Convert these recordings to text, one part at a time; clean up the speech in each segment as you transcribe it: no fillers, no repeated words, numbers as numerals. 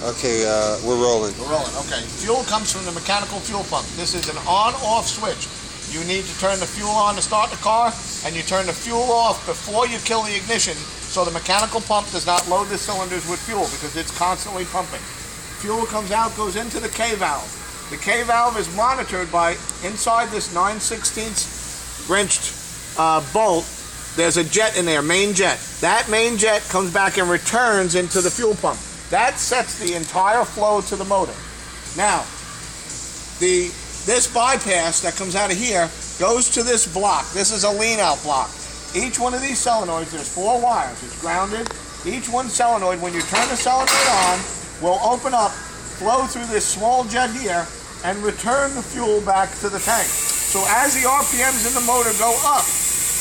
Okay, we're rolling. We're rolling, okay. Fuel comes from the mechanical fuel pump. This is an on-off switch. You need to turn the fuel on to start the car, and you turn the fuel off before you kill the ignition, so the mechanical pump does not load the cylinders with fuel because it's constantly pumping. Fuel comes out, goes into the K valve. The K valve is monitored by, inside this 9/16 wrenched bolt, there's a jet in there, main jet. That main jet comes back and returns into the fuel pump. That sets the entire flow to the motor. Now, this bypass that comes out of here goes to this block. This is a lean-out block. Each one of these solenoids, there's 4 wires. It's grounded. Each one solenoid, when you turn the solenoid on, will open up, flow through this small jet here, and return the fuel back to the tank. So as the RPMs in the motor go up,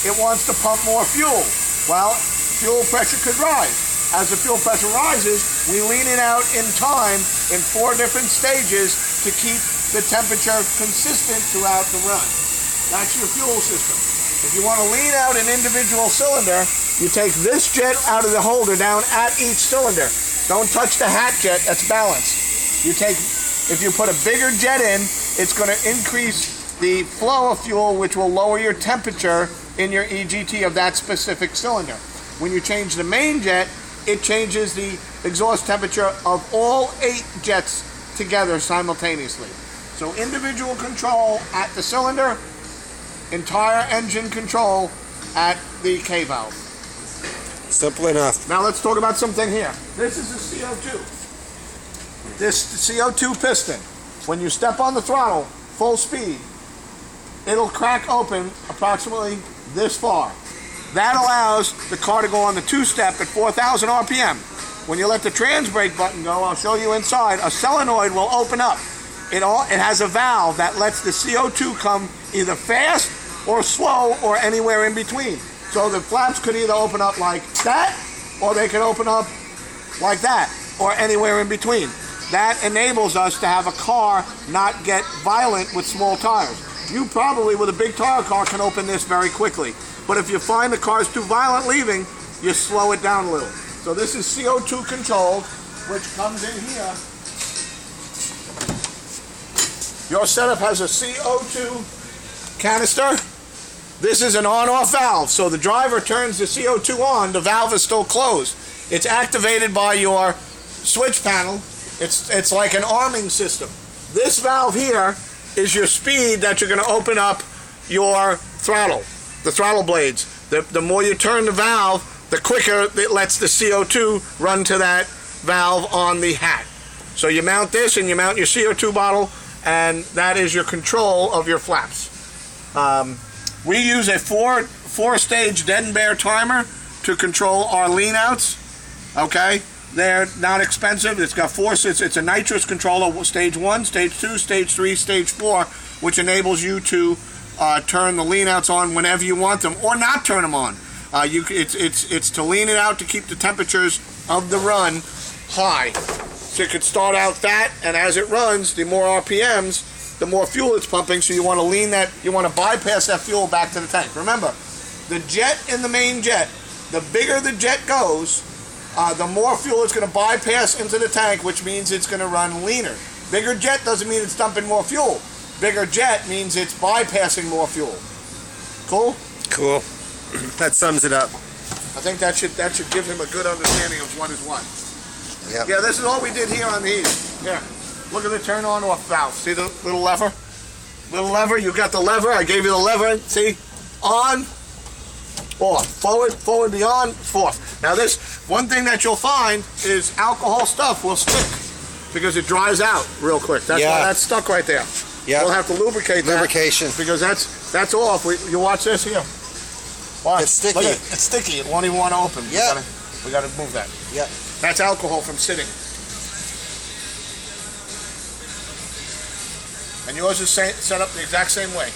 it wants to pump more fuel. Well, fuel pressure could rise. As the fuel pressure rises, we lean it out in time in 4 different stages to keep the temperature consistent throughout the run. That's your fuel system. If you want to lean out an individual cylinder, you take this jet out of the holder down at each cylinder. Don't touch the hat jet, that's balanced. If you put a bigger jet in, it's going to increase the flow of fuel, which will lower your temperature in your EGT of that specific cylinder. When you change the main jet, it changes the exhaust temperature of all 8 jets together simultaneously. So individual control at the cylinder, entire engine control at the K valve. Simple enough. Now let's talk about something here. This is the CO2. This CO2 piston, when you step on the throttle, full speed, it'll crack open approximately this far. That allows the car to go on the 2-step at 4,000 RPM. When you let the trans brake button go, I'll show you inside, a solenoid will open up. It has a valve that lets the CO2 come either fast or slow or anywhere in between. So the flaps could either open up like that, or they could open up like that, or anywhere in between. That enables us to have a car not get violent with small tires. You probably, with a big tire car, can open this very quickly. But if you find the car's too violent leaving, you slow it down a little. So this is CO2 controlled, which comes in here. Your setup has a CO2 canister. This is an on-off valve. So the driver turns the CO2 on, the valve is still closed. It's activated by your switch panel. It's like an arming system. This valve here is your speed that you're going to open up your throttle. The throttle blades. The more you turn the valve, the quicker it lets the CO2 run to that valve on the hat. So you mount this and you mount your CO2 bottle, and that is your control of your flaps. We use a four-stage dead and bear timer to control our lean outs. Okay, they're not expensive. It's got 4. It's a nitrous controller, stage 1, stage 2, stage 3, stage 4, which enables you to turn the lean outs on whenever you want them, or not turn them on. It's to lean it out to keep the temperatures of the run high. So you could start out that, and as it runs, the more RPMs, the more fuel it's pumping. So you want to lean that, you want to bypass that fuel back to the tank. Remember, the jet in the main jet, the bigger the jet goes, the more fuel it's going to bypass into the tank, which means it's going to run leaner. Bigger jet doesn't mean it's dumping more fuel. Bigger jet means it's bypassing more fuel. Cool? Cool. That sums it up. I think that should give him a good understanding of what is what. Yep. Yeah, this is all we did here on these. Here, look at the turn on off valve. See the little lever? Little lever, you got the lever, I gave you the lever. See? On, off, forward, beyond, forth. Now this, one thing that you'll find is alcohol stuff will stick because it dries out real quick. That's why that's stuck right there. Yeah. We'll have to lubricate that. Lubrication. Because that's off. You watch this here. Watch. It's sticky. Look at it. It's sticky. It won't even want to open. Yeah. We got to move that. Yeah. That's alcohol from sitting. And yours is set up the exact same way.